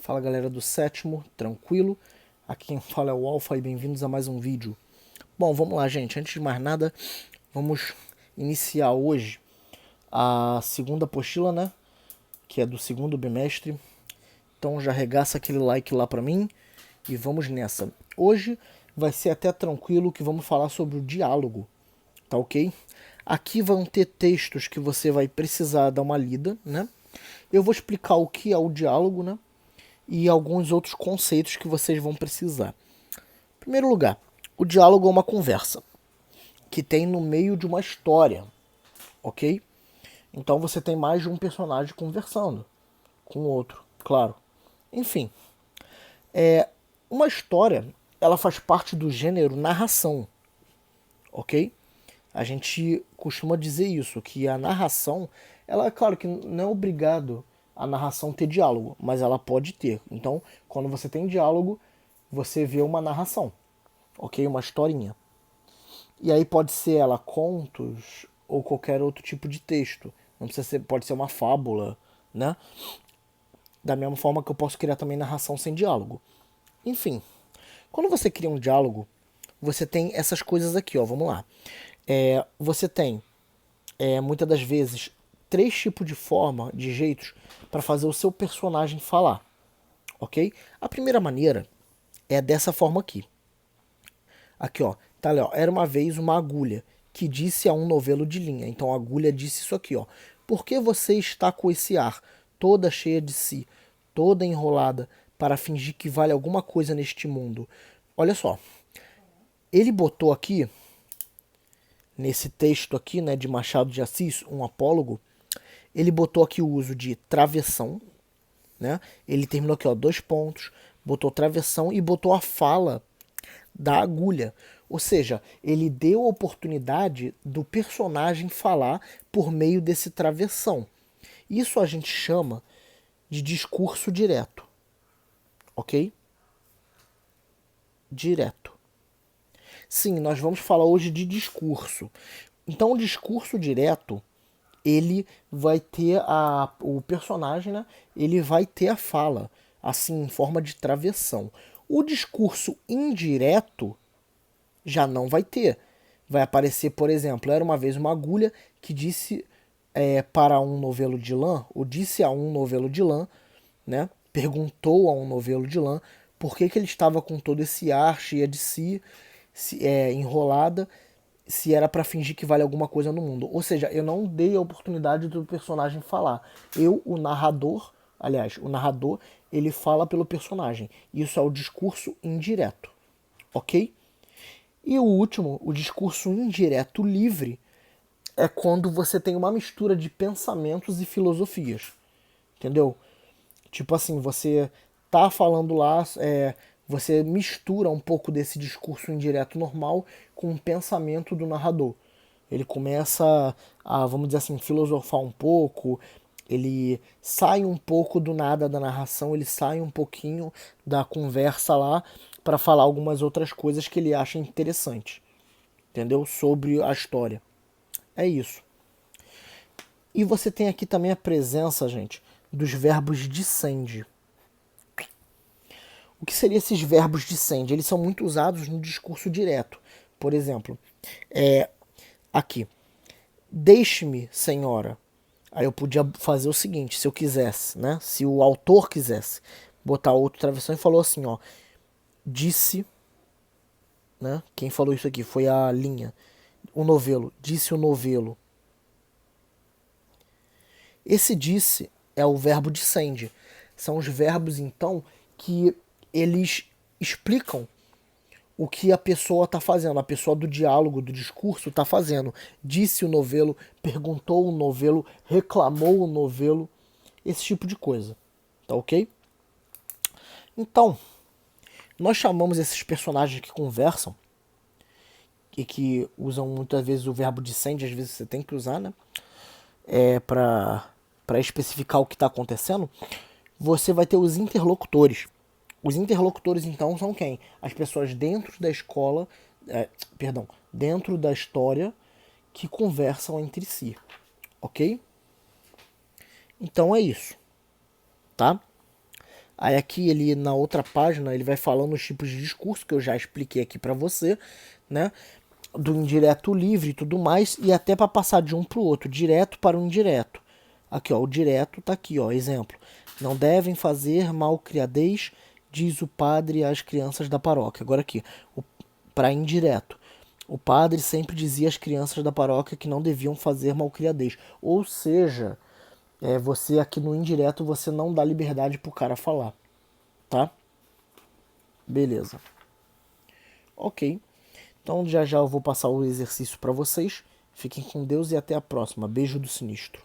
Fala galera do sétimo, tranquilo? Aqui quem fala é o Alpha e bem-vindos a mais um vídeo. Bom, vamos lá gente, antes de mais nada, vamos iniciar hoje a segunda apostila, né? Que é do segundo bimestre. Então já arregaça aquele like lá pra mim e vamos nessa. Hoje vai ser até tranquilo que vamos falar sobre o diálogo, tá ok? Aqui vão ter textos que você vai precisar dar uma lida, né? Eu vou explicar o que é o diálogo, né? E alguns outros conceitos que vocês vão precisar. Em primeiro lugar, o diálogo é uma conversa que tem no meio de uma história, ok? Então você tem mais de um personagem conversando com o outro, claro. Enfim, uma história, ela faz parte do gênero narração, ok? A gente costuma dizer isso, que a narração, ela é claro que não é obrigado a narração ter diálogo, mas ela pode ter. Então, quando você tem diálogo, você vê uma narração, ok? Uma historinha. E aí pode ser ela contos ou qualquer outro tipo de texto. Não precisa ser, pode ser uma fábula, né? Da mesma forma que eu posso criar também narração sem diálogo. Enfim, quando você cria um diálogo, você tem essas coisas aqui, ó. Vamos lá. Você tem, muitas das vezes, três tipos de forma, de jeitos, para fazer o seu personagem falar, ok? A primeira maneira é dessa forma aqui. Aqui, ó. Tá ali, ó. Era uma vez uma agulha que disse a um novelo de linha. Então a agulha disse isso aqui, ó. Por que você está com esse ar, toda cheia de si, toda enrolada, para fingir que vale alguma coisa neste mundo? Olha só. Ele botou aqui, nesse texto aqui, né, de Machado de Assis, um apólogo, ele botou aqui o uso de travessão, né? Ele terminou aqui, ó, dois pontos, botou travessão e botou a fala da agulha. Ou seja, ele deu a oportunidade do personagem falar por meio desse travessão. Isso a gente chama de discurso direto. Ok? Direto. Sim, nós vamos falar hoje de discurso. Então, o discurso direto, ele vai ter o personagem, né? Ele vai ter a fala, assim, em forma de travessão. O discurso indireto já não vai ter. Vai aparecer, por exemplo, era uma vez uma agulha que disse para um novelo de lã, ou disse a um novelo de lã, né? Perguntou a um novelo de lã por que ele estava com todo esse ar cheia de si, enrolada, se era para fingir que vale alguma coisa no mundo. Ou seja, eu não dei a oportunidade do personagem falar. Eu, o narrador, aliás, o narrador, ele fala pelo personagem. Isso é o discurso indireto, ok? E o último, o discurso indireto livre, é quando você tem uma mistura de pensamentos e filosofias. Entendeu? Tipo assim, você tá falando lá, você mistura um pouco desse discurso indireto normal com o pensamento do narrador. Ele começa a, vamos dizer assim, filosofar um pouco, ele sai um pouco do nada da narração, ele sai um pouquinho da conversa lá para falar algumas outras coisas que ele acha interessante, entendeu? Sobre a história. É isso. E você tem aqui também a presença, gente, dos verbos dissende. O que seriam esses verbos dissende? Eles são muito usados no discurso direto. Por exemplo, aqui, deixe-me, senhora. Aí eu podia fazer o seguinte, se eu quisesse, né? Se o autor quisesse botar outro travessão e falou assim, ó, disse, né? Quem falou isso aqui foi a linha. O novelo, disse o novelo. Esse disse é o verbo dissende. São os verbos, então, que eles explicam o que a pessoa está fazendo, a pessoa do diálogo, do discurso está fazendo. Disse o novelo, perguntou o novelo, reclamou o novelo, esse tipo de coisa. Tá ok? Então, nós chamamos esses personagens que conversam e que usam muitas vezes o verbo dissende, às vezes você tem que usar, né? Para especificar o que está acontecendo, você vai ter os interlocutores. Os interlocutores, então, são quem? As pessoas dentro da escola, dentro da história, que conversam entre si, ok? Então é isso, tá? Aí aqui ele na outra página ele vai falando os tipos de discurso que eu já expliquei aqui para você, né? Do indireto livre e tudo mais, e até para passar de um para o outro, direto para o indireto. Aqui, ó, o direto tá aqui, ó, exemplo. Não devem fazer malcriadez, diz o padre às crianças da paróquia. Agora aqui, para indireto. O padre sempre dizia às crianças da paróquia que não deviam fazer malcriadez. Ou seja, você aqui no indireto você não dá liberdade pro cara falar, tá? Beleza. Ok. Então já já eu vou passar o exercício para vocês. Fiquem com Deus e até a próxima. Beijo do Sinistro.